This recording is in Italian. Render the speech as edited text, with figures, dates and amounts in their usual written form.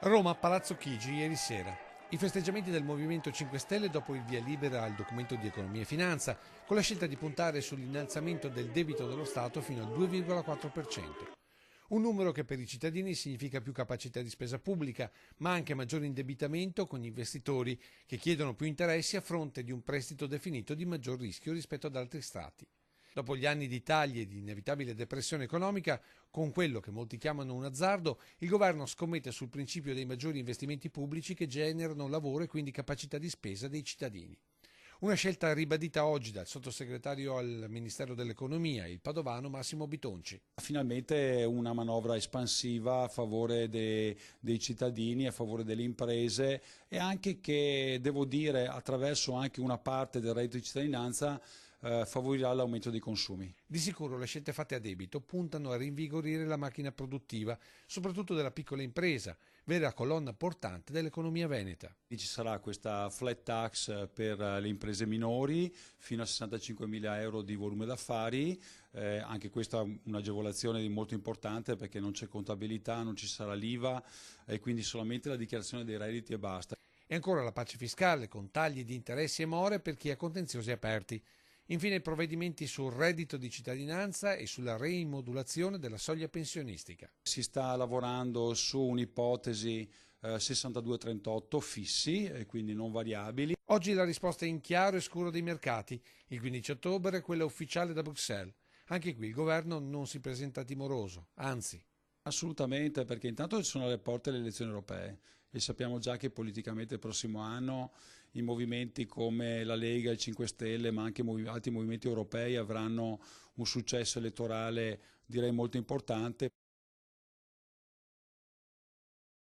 Roma, Palazzo Chigi, ieri sera. I festeggiamenti del Movimento 5 Stelle dopo il via libera al documento di economia e finanza, con la scelta di puntare sull'innalzamento del debito dello Stato fino al 2,4%. Un numero che per i cittadini significa più capacità di spesa pubblica, ma anche maggiore indebitamento con gli investitori che chiedono più interessi a fronte di un prestito definito di maggior rischio rispetto ad altri stati. Dopo gli anni di tagli e di inevitabile depressione economica, con quello che molti chiamano un azzardo, il governo scommette sul principio dei maggiori investimenti pubblici che generano lavoro e quindi capacità di spesa dei cittadini. Una scelta ribadita oggi dal sottosegretario al Ministero dell'Economia, il padovano Massimo Bitonci. Finalmente una manovra espansiva a favore dei cittadini, a favore delle imprese e anche che, devo dire, attraverso anche una parte del reddito di cittadinanza favorirà l'aumento dei consumi. Di sicuro le scelte fatte a debito puntano a rinvigorire la macchina produttiva, soprattutto della piccola impresa, vera colonna portante dell'economia veneta. Ci sarà questa flat tax per le imprese minori fino a 65.000 euro di volume d'affari, anche questa è un'agevolazione molto importante perché non c'è contabilità, non ci sarà l'IVA e quindi solamente la dichiarazione dei redditi e basta. E ancora la pace fiscale con tagli di interessi e more per chi ha contenziosi aperti. Infine i provvedimenti sul reddito di cittadinanza e sulla reimodulazione della soglia pensionistica. Si sta lavorando su un'ipotesi 62-38 fissi e quindi non variabili. Oggi la risposta è in chiaro e scuro dei mercati. Il 15 ottobre è quella ufficiale da Bruxelles. Anche qui il governo non si presenta timoroso, anzi. Assolutamente, perché intanto ci sono alle porte le elezioni europee e sappiamo già che politicamente il prossimo anno i movimenti come la Lega, il 5 Stelle, ma anche altri movimenti europei avranno un successo elettorale direi molto importante.